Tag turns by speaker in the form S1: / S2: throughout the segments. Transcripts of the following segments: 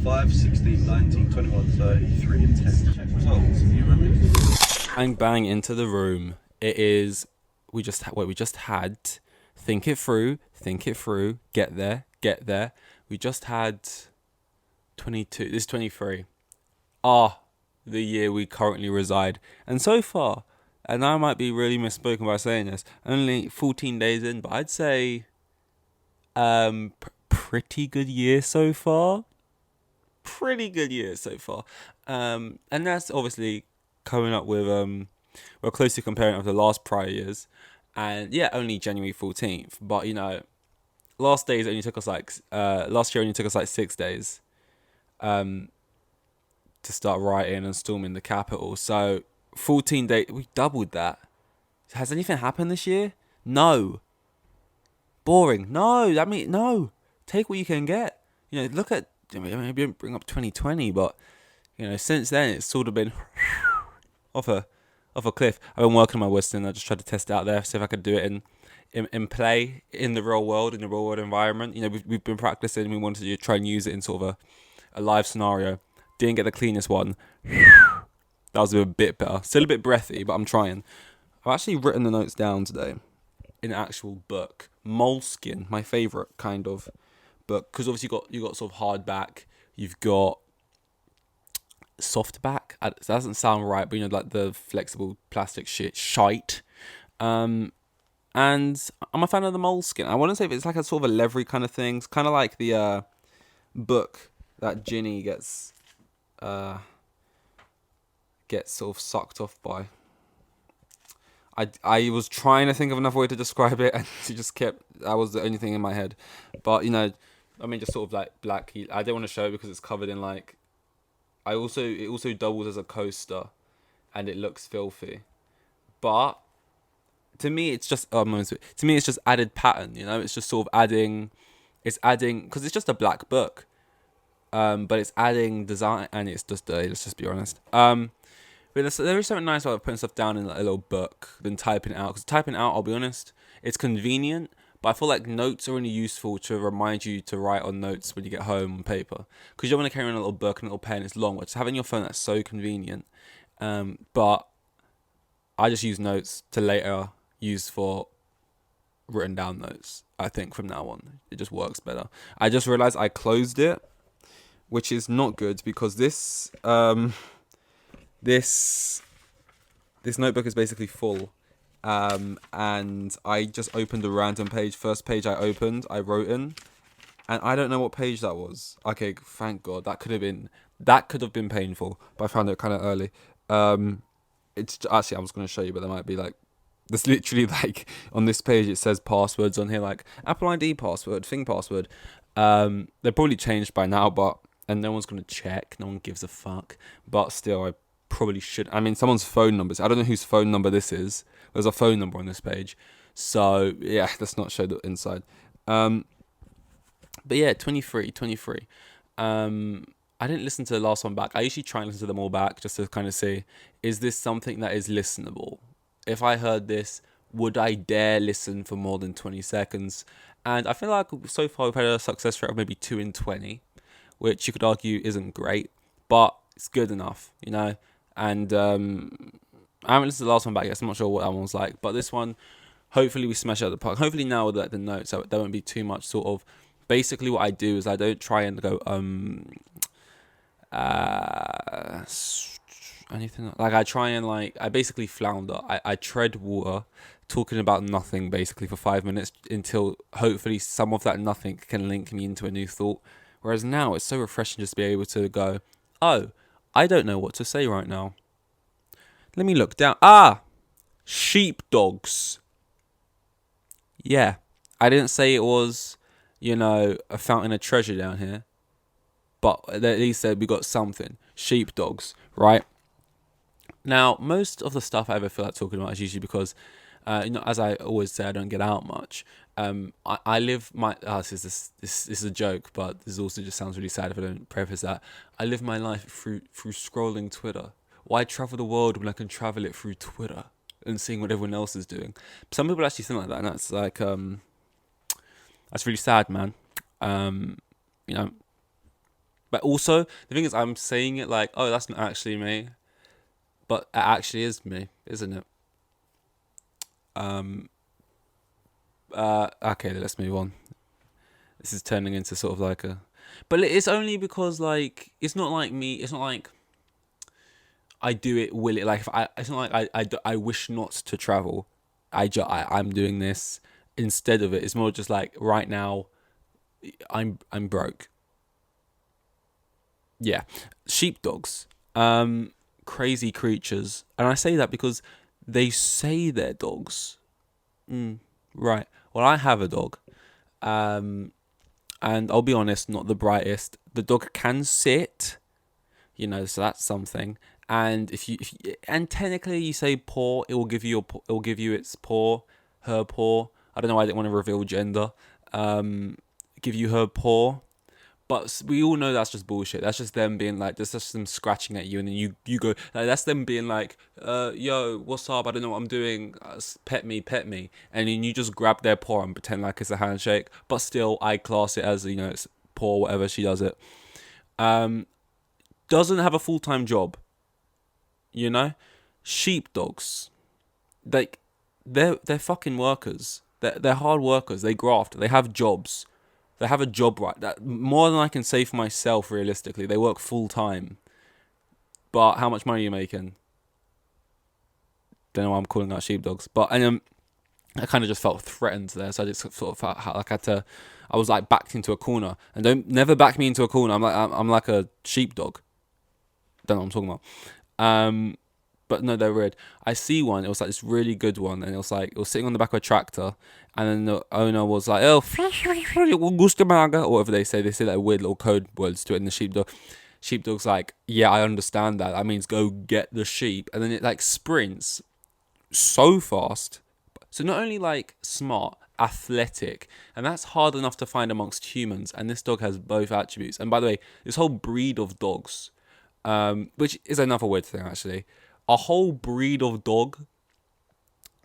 S1: 5, 16, 19, 21, 30, 3 and 10. Check results. You remember?
S2: Bang bang into the room. It is. We just had. Think it through. Think it through. Get there. Get there. We just had 22. This is 23. The year we currently reside, and so far, and I might be really misspoken by saying this, only 14 days in, but I'd say, pretty good year so far. Pretty good year so far. And that's obviously coming up with we're closely comparing it with the last prior years, and yeah, only January 14th. But last year only took us like 6 days, to start writing and storming the capital. So 14 days, we doubled that. Has anything happened this year? No. Boring. No. No. Take what you can get. Look at. I didn't bring up 2020, but since then it's sort of been off a cliff. I've been working on my Western. I just tried to test it out there, see if I could do it in play in the real world, environment. We've been practicing. We wanted to try and use it in sort of a live scenario. Didn't get the cleanest one. That was a bit better. Still a bit breathy, but I'm trying. I've actually written the notes down today in an actual book. Moleskin, my favourite kind of book, because obviously you got sort of hardback, you've got softback. That doesn't sound right, but like the flexible plastic shite. And I'm a fan of the Moleskin. I want to say if it's like a sort of a leathery kind of thing. It's kind of like the book that Ginny gets sort of sucked off by. I was trying to think of another way to describe it, and she just kept. That was the only thing in my head. But just sort of like black. I don't want to show it because it's covered in like. It also doubles as a coaster, and it looks filthy. But to me, it's just it's just added pattern. It's just sort of adding. It's adding because it's just a black book. But it's adding design, and it's just dirty. Let's just be honest. But there is something nice about putting stuff down in like a little book than typing it out. Because typing it out, I'll be honest, it's convenient, but I feel like notes are only useful to remind you to write on notes when you get home on paper. Because you don't want to carry on a little book and a little pen. It's long. But just having your phone, that's so convenient. But I just use notes to later use for written down notes. I think from now on, it just works better. I just realized I closed it, which is not good because this notebook is basically full, and I just opened a random page. First page I opened, I wrote in, and I don't know what page that was. Okay, thank God. That could have been painful, but I found it kind of early. It's actually I was going to show you, but there might be like. There's literally like on this page it says passwords on here like Apple ID password, thing password. They're probably changed by now, and no one's gonna check. No one gives a fuck. But still, I probably should. I mean, someone's phone numbers. I don't know whose phone number this is. There's a phone number on this page, so yeah, let's not show the inside. But yeah, 23. I didn't listen to the last one back. I usually try and listen to them all back just to kind of see, is this something that is listenable? If I heard this, would I dare listen for more than 20 seconds? And I feel like so far we've had a success rate of maybe 2 in 20, which you could argue isn't great, but it's good enough, And I haven't listened to the last one back yet, so I'm not sure what that one was like. But this one, hopefully we smash it out of the park. Hopefully now with the notes, so there won't be too much sort of. Basically, what I do is I don't try and go anything like I try and I basically flounder. I tread water, talking about nothing basically for 5 minutes until hopefully some of that nothing can link me into a new thought. Whereas now it's so refreshing just to be able to go, oh, I don't know what to say right now. Let me look down. Sheepdogs. Yeah, I didn't say it was, a fountain of treasure down here, but at least we got something. Sheepdogs, right? Now, most of the stuff I ever feel like talking about is usually because, as I always say, I don't get out much. I live my. This is a joke, but this also just sounds really sad if I don't preface that. I live my life through scrolling Twitter. Why travel the world when I can travel it through Twitter and seeing what everyone else is doing? Some people actually think like that, and that's like that's really sad, man. But also, the thing is, I'm saying it like, oh, that's not actually me, but it actually is me, isn't it? Um. Okay, let's move on. This is turning into sort of like a, but it's only because like it's not like me. It's not like I do it will it like if I. It's not like I wish not to travel. I'm doing this instead of it. It's more just like right now. I'm broke. Yeah, sheepdogs, crazy creatures, and I say that because they say they're dogs. Right. Well, I have a dog, um, and I'll be honest, not the brightest. The dog can sit, so that's something. And and technically you say paw, it will give you it will give you its paw, her paw. I don't know why I didn't want to reveal gender. Give you her paw. But we all know that's just bullshit. That's just them being like, that's just them scratching at you, and then you go, like, that's them being like, yo, what's up? I don't know what I'm doing. Pet me, pet me. And then you just grab their paw and pretend like it's a handshake. But still, I class it as, it's paw, whatever, she does it. Doesn't have a full-time job, Sheepdogs, like, they're fucking workers. They're hard workers. They graft. They have jobs. They have a job, right? That more than I can say for myself. Realistically, they work full time. But how much money are you making? Don't know why I'm calling out sheepdogs. But I kind of just felt threatened there, so I just sort of felt like I had to. I was like backed into a corner, and don't never back me into a corner. I'm like a sheepdog. Don't know what I'm talking about. But no, they're weird. I see one. It was like this really good one, and it was sitting on the back of a tractor, and then the owner was like, "Oh, or whatever they say. They say like weird little code words to it in the sheepdog. Sheepdog's like, yeah, I understand that. That means go get the sheep, and then it like sprints so fast. So not only like smart, athletic, and that's hard enough to find amongst humans. And this dog has both attributes. And by the way, this whole breed of dogs, which is another weird thing actually. A whole breed of dog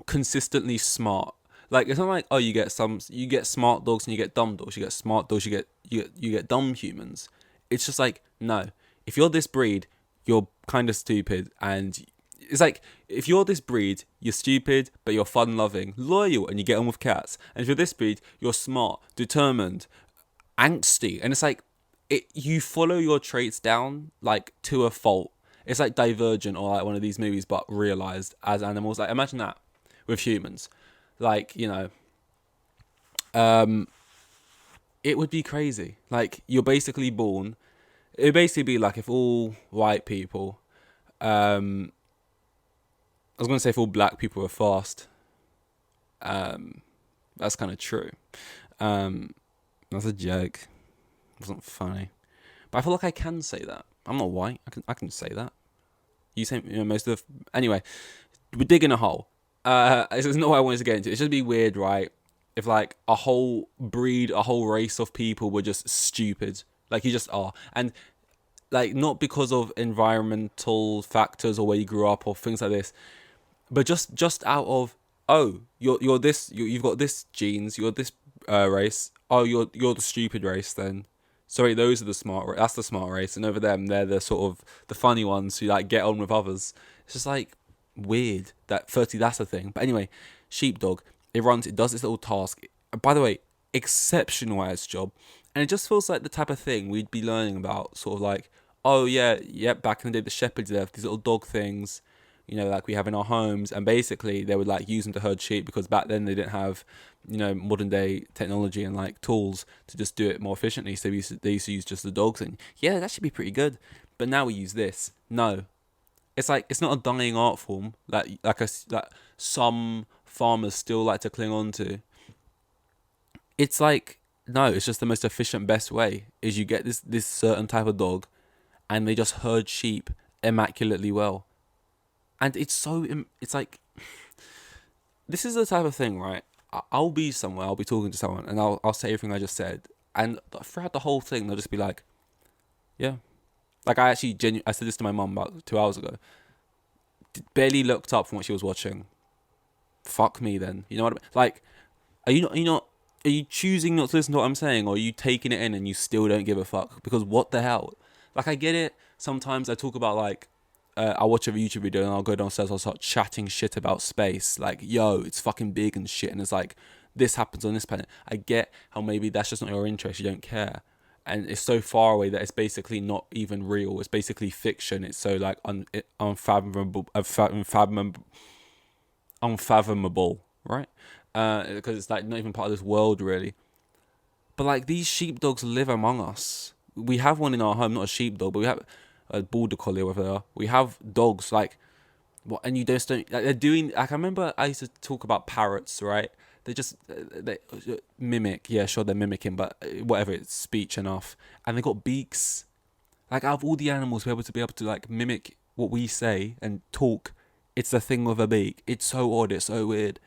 S2: consistently smart. Like, it's not like, oh, you get smart dogs and you get dumb dogs. You get smart dogs, you get dumb humans. It's just like, no. If you're this breed, you're kind of stupid. And it's like, if you're this breed, you're stupid, but you're fun-loving, loyal, and you get on with cats. And if you're this breed, you're smart, determined, angsty. And it's like, you follow your traits down, like, to a fault. It's like Divergent or like one of these movies, but realized as animals. Like, imagine that with humans. Like, it would be crazy. Like, you're basically born. It would basically be like if all white people, I was going to say if all black people were fast. That's kind of true. That's a joke. It wasn't funny. But I feel like I can say that. I'm not white. I can say that. You say most of the... Anyway, we're digging a hole. This is not what I wanted to get into. It's just be weird, right? If like a whole breed, a whole race of people were just stupid. Like, you just are. And like, not because of environmental factors or where you grew up or things like this, but just out of, oh, you're this, you've got this genes, you're this race. Oh, you're the stupid race then. Sorry, those are the smart. That's the smart race, and over them, they're the sort of the funny ones who like get on with others. It's just like weird that 30. That's a thing. But anyway, sheepdog. It does its little task. By the way, exceptional at its job, and it just feels like the type of thing we'd be learning about. Sort of like, oh yeah. Back in the day, the shepherds left these little dog things, like we have in our homes, and basically they would like use them to herd sheep because back then they didn't have, modern day technology and like tools to just do it more efficiently. So they used to use just the dogs, and yeah, that should be pretty good. But now we use this. No, it's like it's not a dying art form that some farmers still like to cling on to. It's like, no, it's just the most efficient, best way is you get this certain type of dog, and they just herd sheep immaculately well. And it's like, this is the type of thing, right? I'll be somewhere, I'll be talking to someone, and I'll say everything I just said. And throughout the whole thing, they'll just be like, yeah. Like, I actually I said this to my mum about 2 hours ago. Barely looked up from what she was watching. Fuck me then. You know what I mean? Like, are you choosing not to listen to what I'm saying, or are you taking it in and you still don't give a fuck? Because what the hell? Like, I get it. Sometimes I talk about, like, I'll watch a YouTube video and I'll go downstairs, I'll start chatting shit about space. Like, yo, it's fucking big and shit. And it's like, this happens on this planet. I get how maybe that's just not your interest. You don't care. And it's so far away that it's basically not even real. It's basically fiction. It's so, like, unfathomable, right? Because it's, like, not even part of this world, really. But, like, these sheepdogs live among us. We have one in our home, not a sheepdog, but we have a border collie or whatever they are. We have dogs, like, what? And you just don't. Like, they're doing. Like, I remember I used to talk about parrots, right? They just they mimic. Yeah, sure, they're mimicking, but whatever, it's speech enough. And they got beaks. Like, out of all the animals, be able to like mimic what we say and talk, it's the thing with a beak. It's so odd. It's so weird.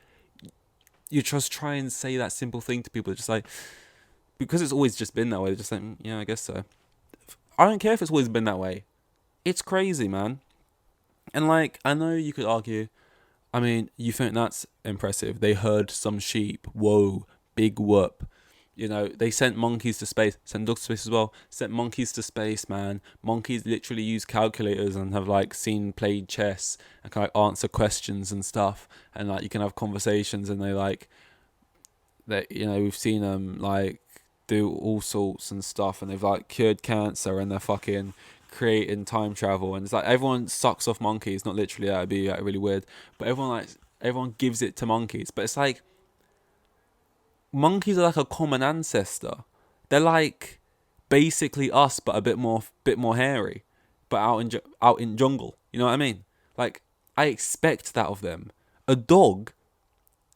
S2: You just try and say that simple thing to people, just like, because it's always just been that way. They're just like, yeah, I guess so. I don't care if it's always been that way. It's crazy, man. And, like, I know you could argue, I mean, you think that's impressive. They herd some sheep. Whoa, big whoop. You know, they sent monkeys to space, sent dogs to space as well, sent monkeys to space, man. Monkeys literally use calculators and have, like, played chess and can, like, answer questions and stuff. And, like, you can have conversations and you know, we've seen them, like, do all sorts and stuff, and they've, like, cured cancer, and they're fucking creating time travel. And it's like, everyone sucks off monkeys. Not literally, that would be, like, really weird, but everyone gives it to monkeys. But it's like, monkeys are like a common ancestor. They're like basically us, but a bit more hairy, but out in jungle. You know what I mean? Like, I expect that of them. A dog,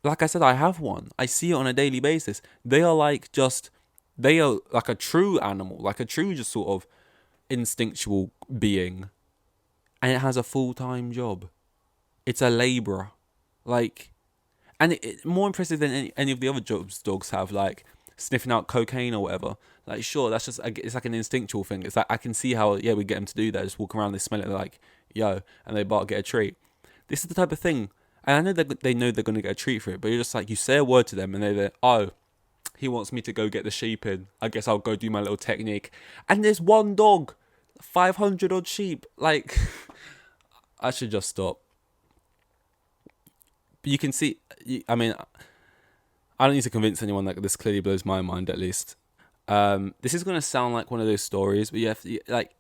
S2: like I said, I have one. I see it on a daily basis. They are like a true animal, like a true just sort of instinctual being, and it has a full-time job. It's a labourer, like, and it more impressive than any of the other jobs dogs have, like sniffing out cocaine or whatever. Like, sure, that's just, it's like an instinctual thing. It's like, I can see how, yeah, we get them to do that. Just walk around, they smell it, they're like, yo, and they bark, get a treat. This is the type of thing, and I know they know they're gonna get a treat for it, but you're just like, you say a word to them, and they're, oh, he wants me to go get the sheep in. I guess I'll go do my little technique. And there's one dog, 500 odd sheep. Like, I should just stop. But you can see, I mean, I don't need to convince anyone that this clearly blows my mind, at least. This is going to sound like one of those stories, but like,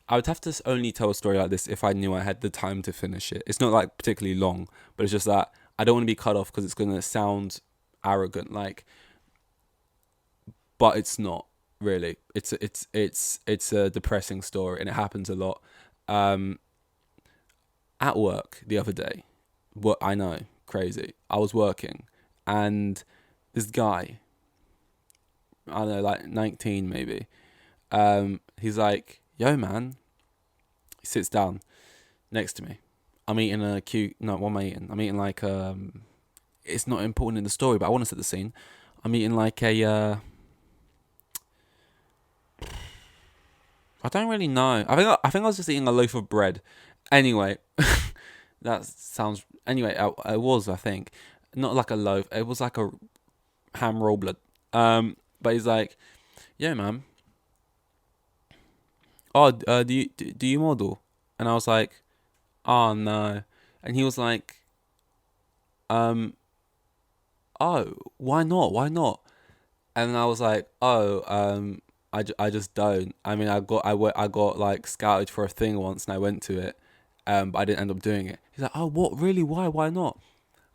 S2: I would have to only tell a story like this if I knew I had the time to finish it. It's not, like, particularly long, but it's just that I don't want to be cut off because it's going to sound arrogant, like, but it's not really. It's a depressing story, and it happens a lot. At work the other day, what I know, crazy. I was working, and this guy, I don't know, like 19 maybe. He's like, "Yo, man." He sits down next to me. I'm eating a cute. No, what am I eating? I'm eating like it's not important in the story, but I want to set the scene. I'm eating like a. I don't really know. I think I was just eating a loaf of bread. Anyway, that sounds. Anyway, I was. I think not like a loaf. It was like a ham roll blood. But he's like, "Yeah, man. Oh, do you model?" And I was like, "Oh no." And he was like, "Oh, why not? Why not?" And I was like, "Oh, I just don't. I mean, I got like scouted for a thing once, and I went to it, but I didn't end up doing it." He's like, "Oh, what? Really? Why not?"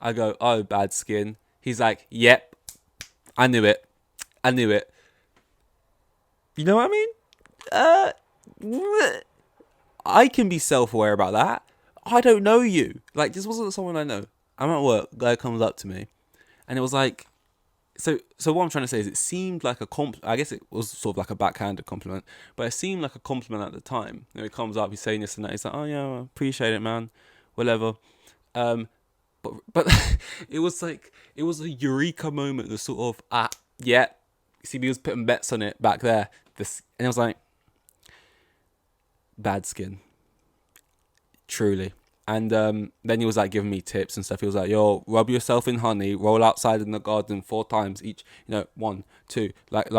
S2: I go, "Oh, bad skin." He's like, "Yep, I knew it. I knew it." You know what I mean? I can be self-aware about that. I don't know you. Like, this wasn't someone I know. I'm at work. Guy comes up to me, and it was like, so what I'm trying to say is, it seemed like a I guess it was sort of like a backhanded compliment, but it seemed like a compliment at the time. You know, he comes up, he's saying this and that. He's like, "Oh yeah, I appreciate it, man. Whatever." But it was like, it was a eureka moment. The sort of yeah. CB was putting bets on it back there. And it was like, bad skin. Truly. And then he was like giving me tips and stuff. He was like, "Yo, rub yourself in honey, roll outside in the garden 4 times each. 1, 2, like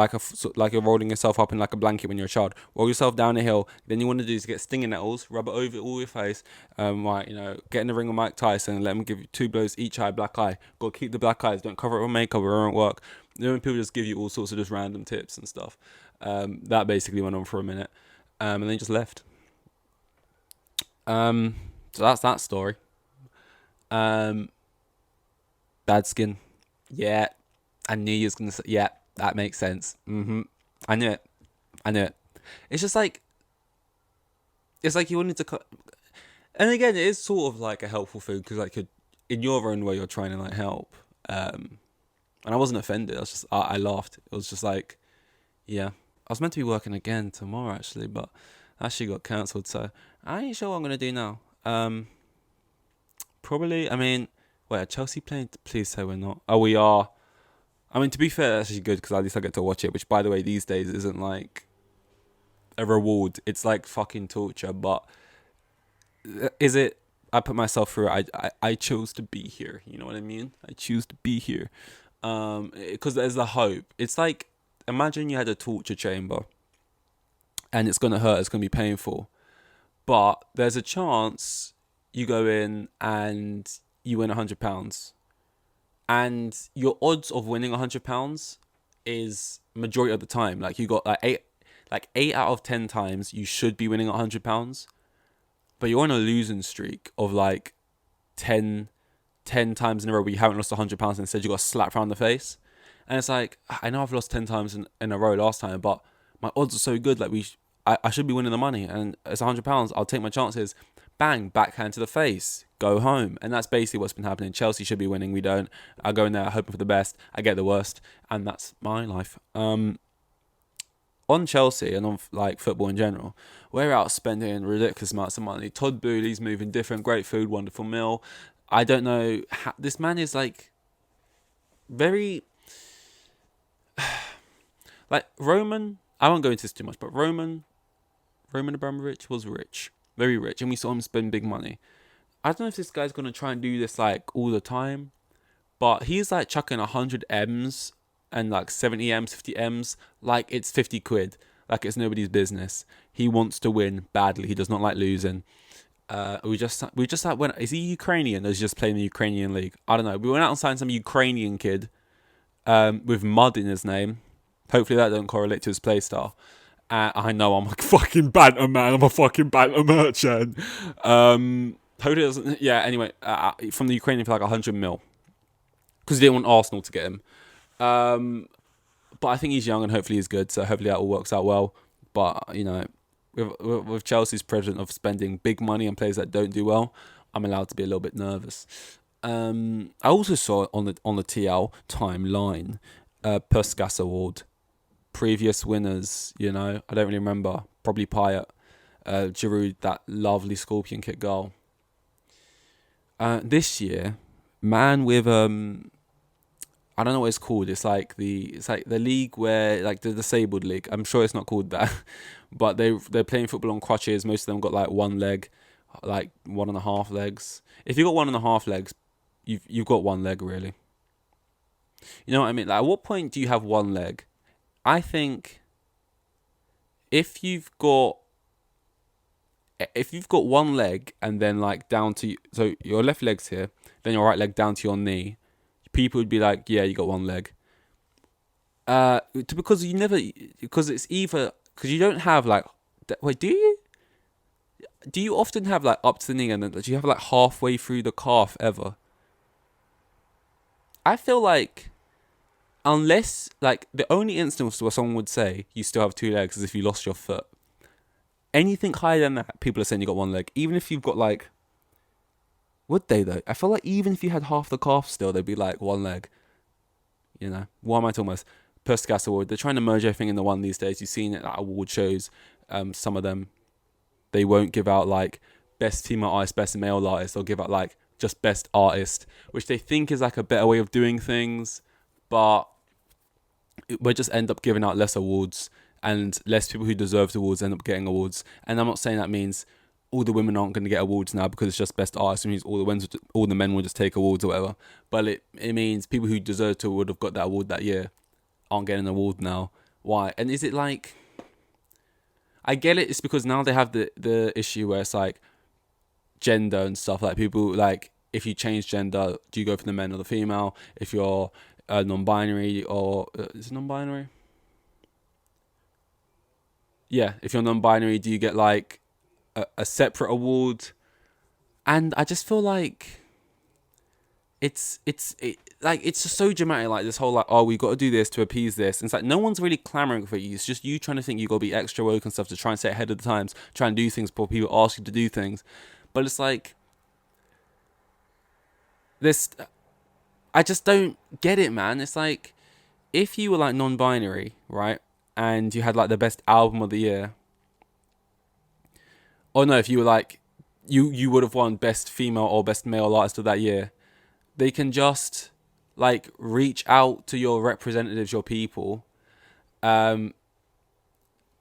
S2: you're rolling yourself up in like a blanket when you're a child. Roll yourself down a hill. Then you want to do is get stinging nettles, rub it over all your face. Get in the ring with Mike Tyson and let him give you 2 blows each eye, black eye. Got to keep the black eyes. Don't cover it with makeup or it won't work. People just give you all sorts of just random tips and stuff. That basically went on for a minute, and then just left. So that's that story. Bad skin. Yeah. I knew you was going to say, yeah, that makes sense. I knew it. It's just like, it's like you wanted to cut. And again, it is sort of like a helpful thing because like in your own way, you're trying to like help. And I wasn't offended. I laughed. It was just like, yeah. I was meant to be working again tomorrow actually, but actually got cancelled. So I ain't sure what I'm going to do now. Probably, are Chelsea playing? Please say we're not. Oh, we are. To be fair, that's actually good because at least I get to watch it, which by the way, these days isn't like a reward. It's like fucking torture, but is it? I put myself through it. I chose to be here. You know what I mean? I choose to be here. Because there's the hope. It's like, imagine you had a torture chamber and it's going to hurt. It's going to be painful. But there's a chance you go in and you win £100, and your odds of winning £100 is majority of the time. Like you got like 8 out of 10 times you should be winning £100, but you're on a losing streak of like 10 times in a row where you haven't lost £100 and instead you got slapped around the face. And it's like, I know I've lost 10 times in a row last time, but my odds are so good. Like I should be winning the money, and it's £100. I'll take my chances. Bang, backhand to the face, go home. And that's basically what's been happening. Chelsea should be winning, we don't. I go in there hoping for the best, I get the worst, and that's my life. On Chelsea and on like football in general, we're out spending ridiculous amounts of money. Todd Boehly's moving different, great food, wonderful meal. I don't know how, this man is like very like Roman. I won't go into this too much, but Roman Abramovich was rich, very rich, and we saw him spend big money. I don't know if this guy's gonna try and do this like all the time, but he's like chucking 100 M's and like 70 M's, 50 M's, like it's 50 quid, like it's nobody's business. He wants to win badly. He does not like losing. We just like went. Is he Ukrainian or is he just playing the Ukrainian league? I don't know. We went out and signed some Ukrainian kid with mud in his name. Hopefully that don't correlate to his play style. I know I'm a fucking banter man. I'm a fucking banter merchant. Hopefully it doesn't. Yeah. Anyway, from the Ukrainian for like 100 mil because he didn't want Arsenal to get him. But I think he's young and hopefully he's good. So hopefully that all works out well. But you know, with Chelsea's president of spending big money on players that don't do well, I'm allowed to be a little bit nervous. I also saw on the TL timeline, Puskas Award. Previous winners, I don't really remember. Probably Payet, Giroud, that lovely scorpion kick goal. This year, man with I don't know what it's called. It's like the league where like the disabled league. I'm sure it's not called that, but they're playing football on crutches. Most of them got like one leg, like 1.5 legs. If you got 1.5 legs, you've got one leg really. You know what I mean? Like, at what point do you have one leg? I think if you've got one leg and then like down to, so your left leg's here, then your right leg down to your knee, people would be like, yeah, you got one leg. Because it's either, because you don't have like, wait, do you? Do you often have like up to the knee and then do you have like halfway through the calf ever? I feel like, unless, like, the only instance where someone would say you still have 2 legs is if you lost your foot. Anything higher than that, people are saying you got 1 leg. Even if you've got, like... Would they, though? I feel like even if you had half the calf still, they'd be like, 1 leg. You know? What am I talking about? Puskas Award. They're trying to merge everything into one these days. You've seen it at award shows. Some of them, they won't give out, like, best female artist, best male artist. They'll give out, like, just best artist, which they think is, like, a better way of doing things. But we just end up giving out less awards, and less people who deserve awards end up getting awards. And I'm not saying that means all the women aren't going to get awards now because it's just best artist. It means all the men will just take awards or whatever. But it means people who deserve to would have got that award that year aren't getting an award now. Why? And is it like, I get it. It's because now they have the issue where it's like gender and stuff. Like people like, if you change gender, do you go for the men or the female? If you're non-binary or is it non-binary? Yeah, if you're non-binary, do you get like a separate award? And I just feel like it's just so dramatic. Like this whole like, oh, we got to do this to appease this. And it's like no one's really clamoring for you. It's just you trying to think you got to be extra woke and stuff to try and stay ahead of the times, try and do things before people ask you to do things. But it's like this. I just don't get it, man. It's like if you were like non-binary, right, and you had like the best album of the year. Or no, if you were like, you would have won best female or best male artist of that year. They can just like reach out to your representatives, your people, and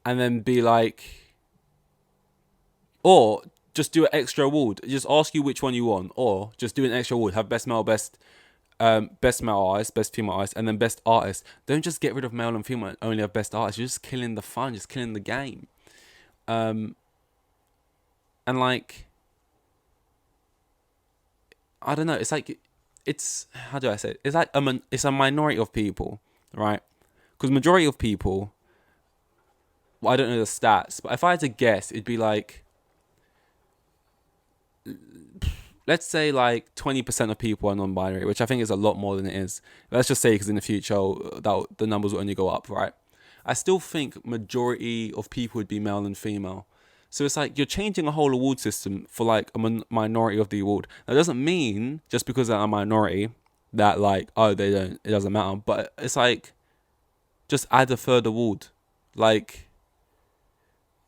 S2: then be like, or just do an extra award. Just ask you which one you want, or just do an extra award. Have best male, best male artist, best female artist, and then best artist. Don't just get rid of male and female and only have best artist. You're just killing the fun, just killing the game. And like, I don't know. It's like, it's, how do I say it? It's like it's a minority of people, right? Because majority of people, well, I don't know the stats, but if I had to guess, it'd be like, let's say like 20% of people are non-binary, which I think is a lot more than it is. Let's just say because in the future the numbers will only go up, right? I still think majority of people would be male and female. So it's like you're changing a whole award system for like a minority of the award. That doesn't mean just because they're a minority that like, oh, it doesn't matter. But it's like, just add a third award. Like,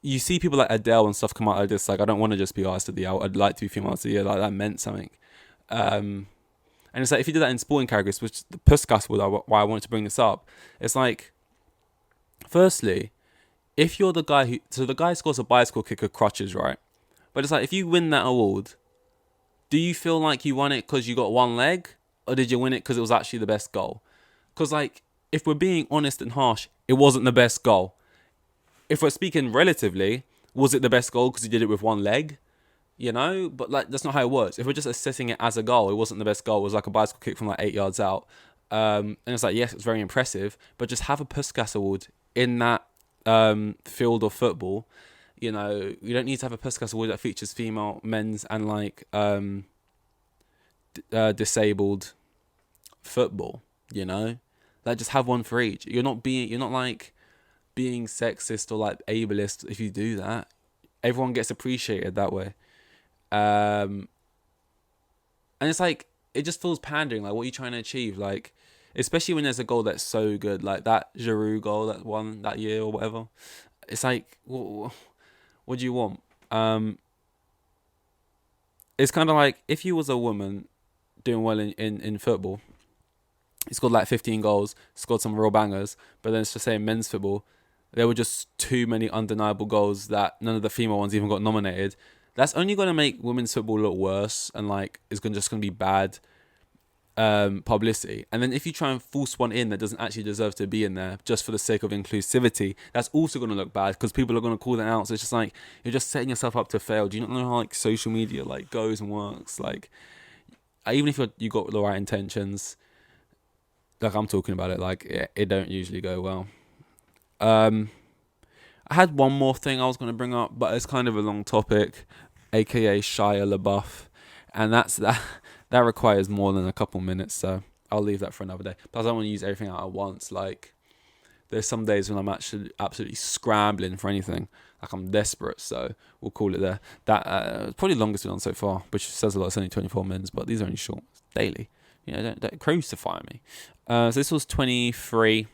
S2: you see people like Adele and stuff come out like this, like, I don't want to just be artist of the year, I'd like to be female artist of the year, like that meant something. And it's like, if you did that in sporting categories, which the Puskas was why I wanted to bring this up, it's like, firstly, if you're the guy so the guy scores a bicycle kick of crutches, right? But it's like, if you win that award, do you feel like you won it because you got one leg? Or did you win it because it was actually the best goal? Because like, if we're being honest and harsh, it wasn't the best goal. If we're speaking relatively, was it the best goal because he did it with one leg? You know? But like, that's not how it works. If we're just assessing it as a goal, it wasn't the best goal. It was like a bicycle kick from like 8 yards out. And it's like, yes, it's very impressive, but just have a Puskas award in that field of football. You know, you don't need to have a Puskas award that features female, men's, and like disabled football. You know, like just have one for each. You're not like being sexist or like ableist if you do that. Everyone gets appreciated that way. And it's like, it just feels pandering. Like, what are you trying to achieve? Like, especially when there's a goal that's so good, like that Giroud goal that won that year or whatever. It's like, what do you want? It's kind of like, if you was a woman doing well in football, he scored like 15 goals, scored some real bangers, but then it's just saying men's football, there were just too many undeniable goals that none of the female ones even got nominated. That's only going to make women's football look worse, and like, it's just going to be bad publicity. And then if you try and force one in that doesn't actually deserve to be in there just for the sake of inclusivity, that's also going to look bad because people are going to call that out. So it's just like, you're just setting yourself up to fail. Do you not know how like social media like goes and works? Like, even if you got the right intentions, like I'm talking about it, like it don't usually go well. I had one more thing I was going to bring up, but it's kind of a long topic, aka Shia LaBeouf, and that requires more than a couple minutes, so I'll leave that for another day. Plus, I don't want to use everything out at once. Like, there's some days when I'm actually absolutely scrambling for anything, like I'm desperate. So we'll call it there. That probably the longest we've done so far, which says a lot. It's only 24 minutes, but these are only short, daily. You know, don't crucify me. So this was 23.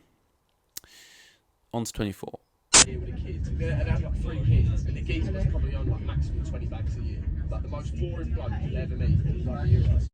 S2: On to 24.
S3: With the kids, and had like 3 kids, and the geezer was probably on like maximum 20 bags a year. Like the most boring bloke you'll ever meet. Like,